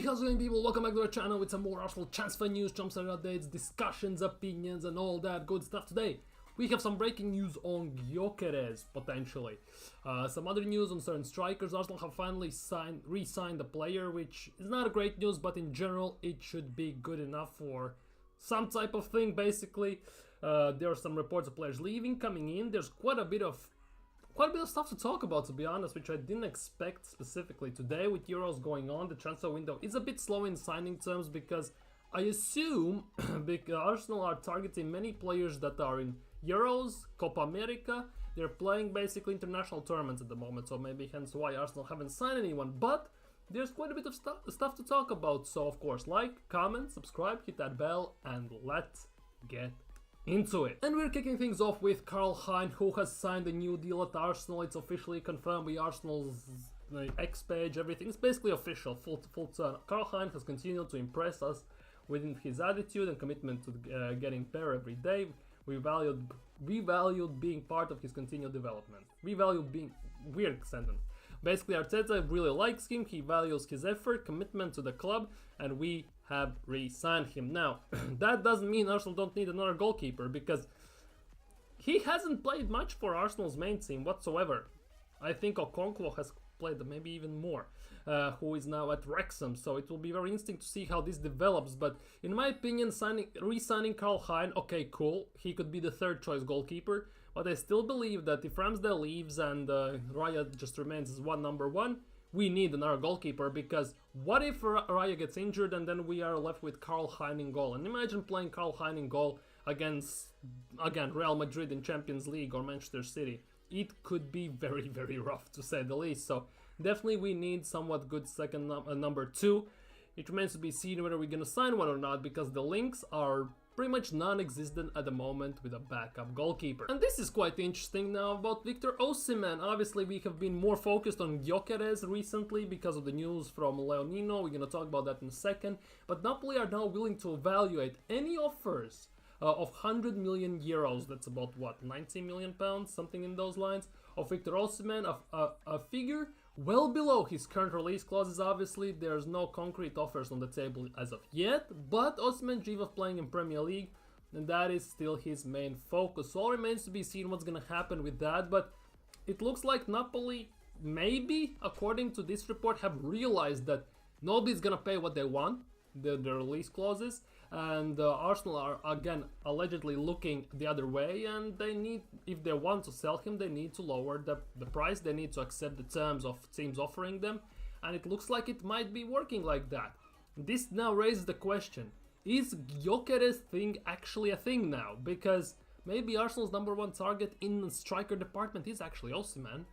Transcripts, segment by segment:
How's it going, people? Welcome back to our channel with some more Arsenal transfer news, transfer updates, discussions, opinions and all that good stuff. Today we have some breaking news on Gyokeres, potentially. Some other news on certain strikers. Arsenal have finally re-signed the player, which is not a great news, but in general it should be good enough for some type of thing, basically. There are some reports of players leaving, coming in. There's quite a bit of stuff to talk about, to be honest, which I didn't expect specifically today. With Euros going on, the transfer window is a bit slow in signing terms because I assume because Arsenal are targeting many players that are in Euros, Copa America. They're playing basically international tournaments at the moment, so maybe hence why Arsenal haven't signed anyone. But there's quite a bit of stuff to talk about, so of course, like, comment, subscribe, hit that bell, and let's get into it. And we're kicking things off with Hein, who has signed a new deal at Arsenal. It's officially confirmed by Arsenal's X page. Everything is basically official, full turn. Hein has continued to impress us with his attitude and commitment to getting better every day. We valued being part of his continued development. We value being weird sentence. Basically, Arteta really likes him, he values his effort, commitment to the club, and we have re-signed him. Now, that doesn't mean Arsenal don't need another goalkeeper, because he hasn't played much for Arsenal's main team whatsoever. I think Okonkwo has played maybe even more, who is now at Wrexham, so it will be very interesting to see how this develops. But in my opinion, re-signing Hein, okay, cool, he could be the third choice goalkeeper, but I still believe that if Ramsdale leaves and Raya just remains as number one, we need another goalkeeper, because what if Raya gets injured and then we are left with Hein in goal? And imagine playing Hein in goal against, again, Real Madrid in Champions League or Manchester City. It could be very, very rough, to say the least. So definitely we need somewhat good second number two. It remains to be seen whether we're going to sign one or not, because the links are pretty much non-existent at the moment with a backup goalkeeper. And this is quite interesting now about Victor Osimhen. Obviously we have been more focused on Gyokeres recently because of the news from Leonino. We're going to talk about that in a second. But Napoli are now willing to evaluate any offers of 100 million euros, that's about what, 90 million pounds, something in those lines, of Victor Osimhen, a figure well below his current release clauses. Obviously there's no concrete offers on the table as of yet, but Osimhen's dream of playing in Premier League, and that is still his main focus. So all remains to be seen what's gonna happen with that, but it looks like Napoli, maybe, according to this report, have realized that nobody's gonna pay what they want, the release clauses, and Arsenal are again allegedly looking the other way, and they need, if they want to sell him, they need to lower the price, they need to accept the terms of teams offering them, and it looks like it might be working like that. This now raises the question, is Gyokeres thing actually a thing now? Because maybe Arsenal's number one target in the striker department is actually Osimhen,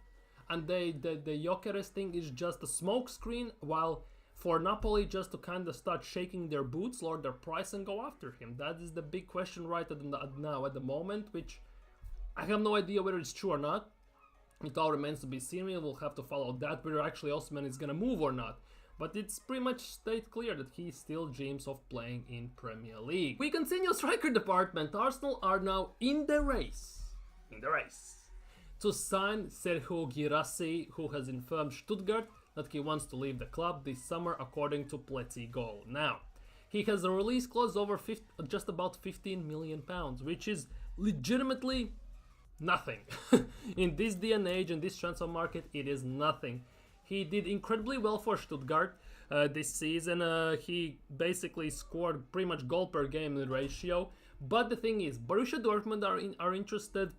and the Gyokeres thing is just a smokescreen, while for Napoli just to kind of start shaking their boots, lower their price and go after him. That is the big question right now at the moment, which I have no idea whether it's true or not. It all remains to be seen. We'll have to follow that, whether actually Osimhen is going to move or not. But it's pretty much stayed clear that he still dreams of playing in Premier League. We continue striker department. Arsenal are now in the race to sign Sergio Guirassy, who has informed Stuttgart that he wants to leave the club this summer, according to Pletzi Goal. Now, he has a release clause over just about 15 million pounds, which is legitimately nothing. In this day and age, in this transfer market, it is nothing. He did incredibly well for Stuttgart this season. He basically scored pretty much goal per game in the ratio. But the thing is, Borussia Dortmund are interested,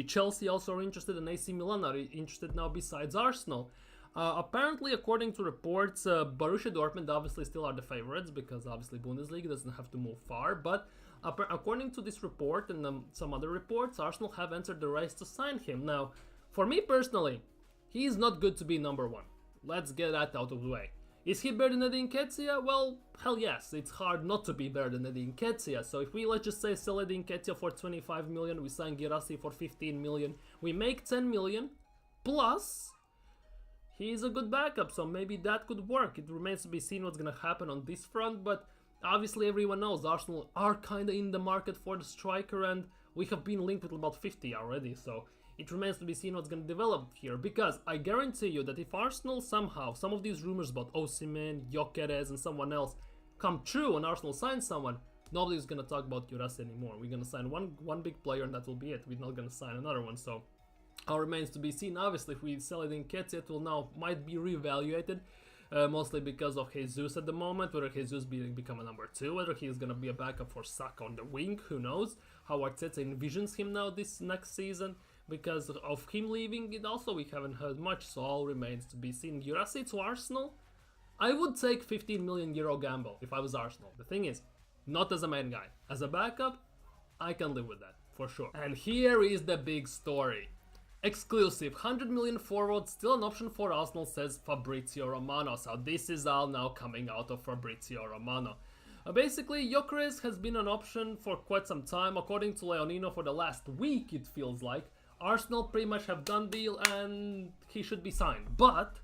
Chelsea also are interested, and AC Milan are interested now besides Arsenal. Apparently, according to reports, Borussia Dortmund obviously still are the favorites, because obviously Bundesliga doesn't have to move far, but according to this report and some other reports, Arsenal have entered the race to sign him. Now, for me personally, he is not good to be number one. Let's get that out of the way. Is he better than Eddie Nketiah? Well, hell yes, it's hard not to be better than Eddie Nketiah. So if we, let's just say, sell Eddie Nketiah for 25 million, we sign Guirassy for 15 million, we make 10 million, plus he's a good backup, so maybe that could work. It remains to be seen what's going to happen on this front, but obviously everyone knows Arsenal are kind of in the market for the striker, and we have been linked with about 50 already, so It remains to be seen what's going to develop here, because I guarantee you that if Arsenal somehow, some of these rumors about Osimhen, Gyokeres and someone else come true and Arsenal signs someone, nobody's going to talk about Gyökeres anymore. We're going to sign one big player and that will be it. We're not going to sign another one, so it remains to be seen. Obviously, if we sell it in kits, it will now might be reevaluated. Mostly because of Jesus at the moment, whether Jesus become a number 2, whether he's gonna be a backup for Saka on the wing, who knows, how Arteta envisions him now this next season. Because of him leaving, it also we haven't heard much, so all remains to be seen. Gyökeres to Arsenal, I would take 15 million euro gamble if I was Arsenal. The thing is, not as a main guy. As a backup, I can live with that, for sure. And here is the big story. Exclusive, 100 million forward, still an option for Arsenal, says Fabrizio Romano. So this is all now coming out of Fabrizio Romano. Basically, Gyokeres has been an option for quite some time. According to Leonino, for the last week, it feels like. Arsenal pretty much have done deal and he should be signed. But,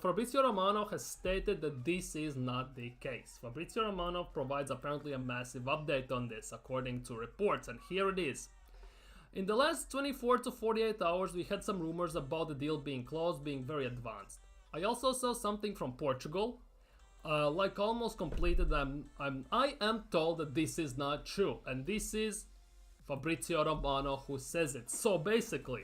Fabrizio Romano has stated that this is not the case. Fabrizio Romano provides apparently a massive update on this, according to reports, and here it is. In the last 24 to 48 hours, we had some rumors about the deal being closed, being very advanced. I also saw something from Portugal, like almost completed. I am told that this is not true, and this is Fabrizio Romano who says it. So basically,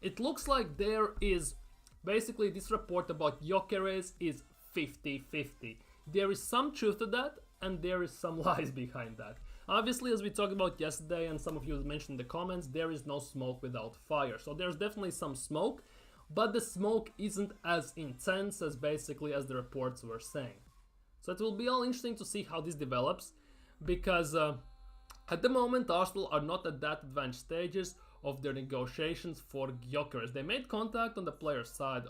it looks like there is. Basically, this report about Gyokeres is 50-50. There is some truth to that, and there is some lies behind that. Obviously, as we talked about yesterday, and some of you mentioned in the comments, there is no smoke without fire. So there's definitely some smoke, but the smoke isn't as intense as basically as the reports were saying. So it will be all interesting to see how this develops, because at the moment, Arsenal are not at that advanced stages of their negotiations for Gyokeres. They made contact on the player's side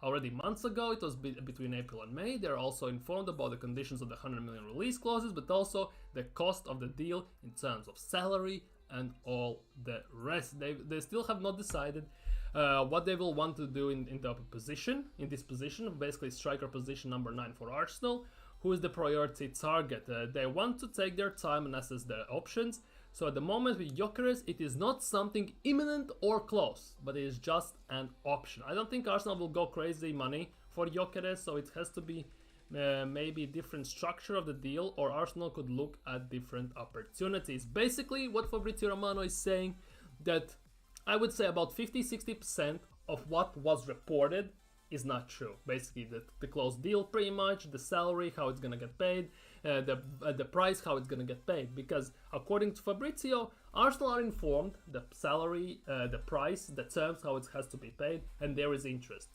already months ago. It was between April and May. They're also informed about the conditions of the 100 million release clauses, but also the cost of the deal in terms of salary and all the rest. They still have not decided what they will want to do in the position, in this position, basically striker position number 9 for Arsenal, who is the priority target. They want to take their time and assess the options. So at the moment with Gyokeres, it is not something imminent or close, but it is just an option. I don't think Arsenal will go crazy money for Gyokeres, so it has to be maybe a different structure of the deal, or Arsenal could look at different opportunities. Basically, what Fabrizio Romano is saying, that I would say about 50-60% of what was reported is not true. Basically, the closed deal pretty much, the salary, how it's gonna get paid, the price, how it's gonna get paid. Because according to Fabrizio, Arsenal are informed the salary, the price, the terms, how it has to be paid, and there is interest.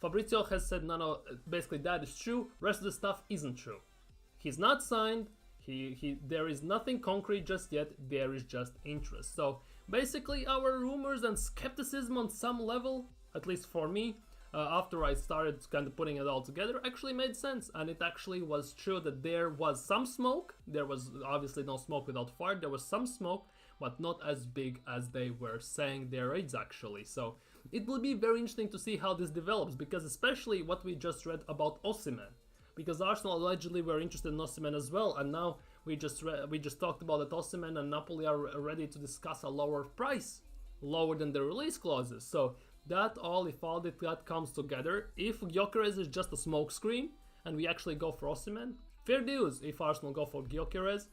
Fabrizio has said no, basically that is true. Rest of the stuff isn't true. He's not signed. There is nothing concrete just yet. There is just interest. So basically, our rumors and skepticism on some level, at least for me, after I started kind of putting it all together, actually made sense. And it actually was true that there was some smoke. There was obviously no smoke without fire. There was some smoke, but not as big as they were saying there is actually. So it will be very interesting to see how this develops, because especially what we just read about Osimhen. Because Arsenal allegedly were interested in Osimhen as well, and now we just talked about that Osimhen and Napoli are ready to discuss a lower price, lower than the release clauses. So that all, if all that comes together, if Gyokeres is just a smokescreen and we actually go for Osimhen, fair dues. If Arsenal go for Gyokeres,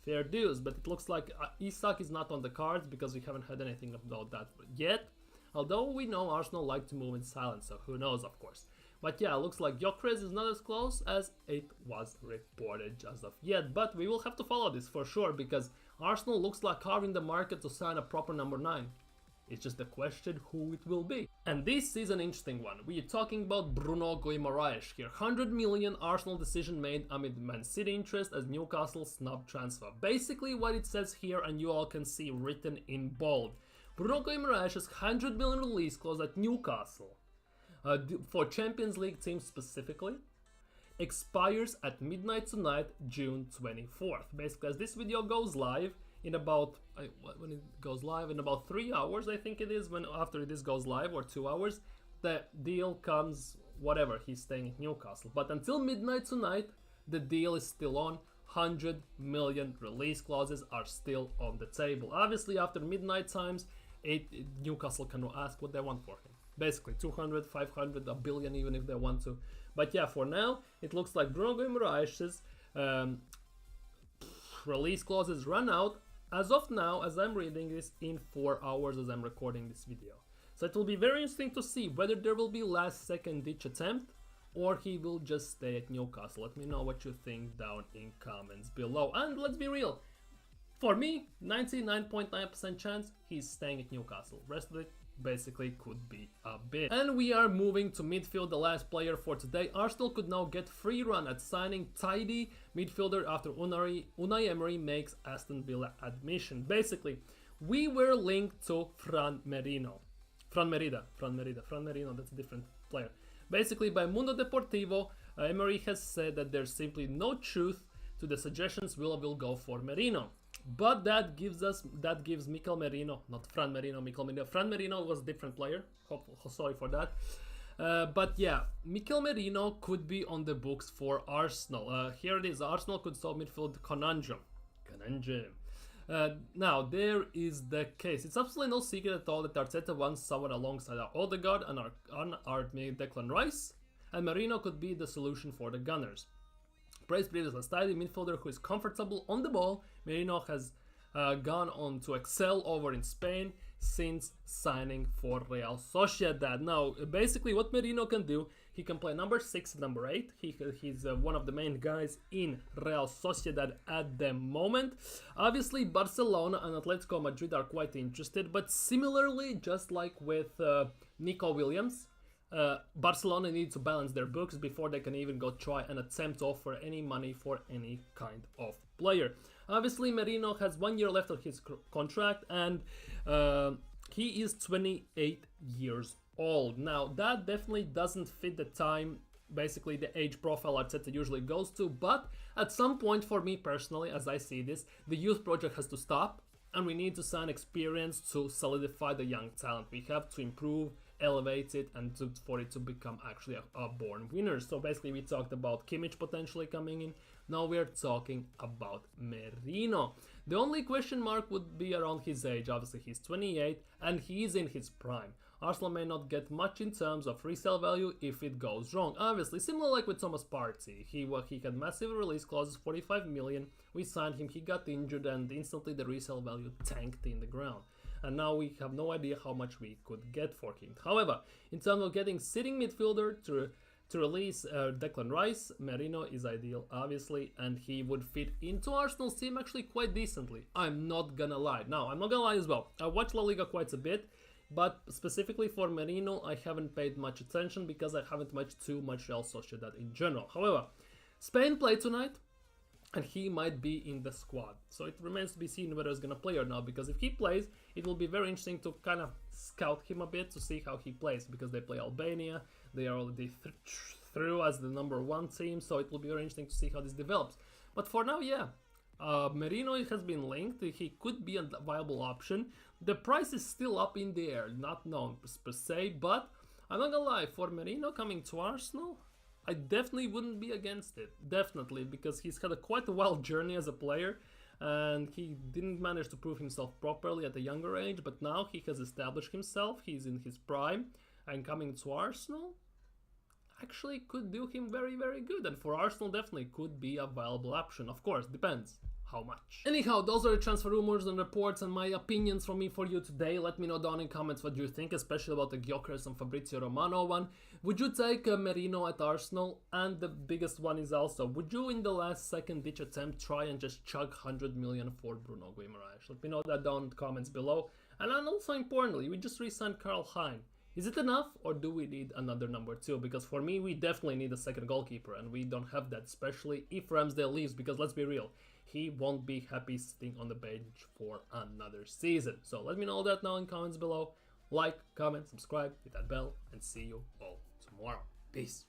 fair dues. But it looks like Isak is not on the cards because we haven't heard anything about that yet. Although we know Arsenal like to move in silence, so who knows, of course. But yeah, it looks like Gyokeres is not as close as it was reported as of yet. But we will have to follow this for sure, because Arsenal looks like carving the market to sign a proper number 9. It's just a question who it will be. And this is an interesting one. We are talking about Bruno Guimarães here. 100 million Arsenal decision made amid Man City interest as Newcastle snub transfer. Basically what it says here, and you all can see written in bold. Bruno Guimarães' 100 million release clause at Newcastle, for Champions League teams specifically, expires at midnight tonight, June 24th. Basically, as this video goes live, in about, when it goes live, in about 3 hours, I think it is, when after this goes live, or 2 hours, the deal comes, whatever, he's staying at Newcastle. But until midnight tonight, the deal is still on 200 million release clauses are still on the table. Obviously, after midnight times, Newcastle can ask what they want for him. Basically, 200, 500, a billion even if they want to. But yeah, for now, it looks like Bruno Guimarães' release clauses run out as of now, as I'm reading this, in 4 hours as I'm recording this video. So it will be very interesting to see whether there will be last second ditch attempt or he will just stay at Newcastle. Let me know what you think down in comments below. And let's be real, for me, 99.9% chance he's staying at Newcastle. Rest of it basically could be a bit. And we are moving to midfield, the last player for today. Arsenal could now get free run at signing tidy midfielder after Unai Emery makes Aston Villa admission. Basically, we were linked to Fran Merino, that's a different player. Basically, by Mundo Deportivo, Emery has said that there's simply no truth to the suggestions Villa will go for Merino. But that gives Mikel Merino, not Fran Merino, Mikel Merino. Fran Merino was a different player. Sorry for that. But yeah, Mikel Merino could be on the books for Arsenal. Here it is. Arsenal could solve midfield conundrum. Now, there is the case. It's absolutely no secret at all that Arteta wants someone alongside Odegaard and Declan Rice, and Merino could be the solution for the Gunners. Praised previously as tidy midfielder who is comfortable on the ball, Merino has gone on to excel over in Spain since signing for Real Sociedad. Now, basically what Merino can do, he can play number 6 and number 8. He's one of the main guys in Real Sociedad at the moment. Obviously, Barcelona and Atletico Madrid are quite interested, but similarly, just like with Nico Williams, Barcelona need to balance their books before they can even go try and attempt to offer any money for any kind of player. Obviously, Merino has 1 year left of his contract, and he is 28 years old. Now, that definitely doesn't fit the time, basically the age profile Arteta usually goes to, but at some point, for me personally, as I see this, the youth project has to stop, and we need to sign experience to solidify the young talent. We have to improve, elevate it, and for it to become actually a born winner. So basically we talked about Kimmich potentially coming in. Now we're talking about Merino. The only question mark would be around his age. Obviously he's 28 and he's in his prime. Arsenal may not get much in terms of resale value if it goes wrong. Obviously, similar like with Thomas Partey, he had massive release clauses, 45 million. We signed him, he got injured, and instantly the resale value tanked in the ground. And now we have no idea how much we could get for him. However, in terms of getting sitting midfielder to release Declan Rice, Merino is ideal, obviously, and he would fit into Arsenal's team actually quite decently. I'm not gonna lie. Now, I'm not gonna lie as well. I watch La Liga quite a bit, but specifically for Merino, I haven't paid much attention because I haven't watched too much Real Sociedad in general. However, Spain played tonight, and he might be in the squad. So it remains to be seen whether he's going to play or not, because if he plays, it will be very interesting to kind of scout him a bit to see how he plays, because they play Albania, they are already through as the #1 team, so it will be very interesting to see how this develops. But for now, yeah, Merino has been linked, he could be a viable option. The price is still up in the air, not known per se, but I'm not gonna lie, for Merino coming to Arsenal, I definitely wouldn't be against it, definitely, because he's had quite a wild journey as a player, and he didn't manage to prove himself properly at a younger age, but now he has established himself, he's in his prime, and coming to Arsenal actually could do him very, very good, and for Arsenal definitely could be a viable option. Of course, depends how much. Anyhow, those are the transfer rumors and reports and my opinions from me for you today. Let me know down in comments what you think, especially about the Gyokeres and Fabrizio Romano one. Would you take Merino at Arsenal? And the biggest one is also, would you in the last second ditch attempt try and just chug 100 million for Bruno Guimarães? Let me know that down in the comments below. And also importantly, we just re-signed Hein. Is it enough, or do we need another #2? Because for me, we definitely need a second goalkeeper, and we don't have that, especially if Ramsdale leaves, because let's be real, he won't be happy sitting on the bench for another season. So let me know that now in comments below. Like, comment, subscribe, hit that bell, and see you all tomorrow. Peace.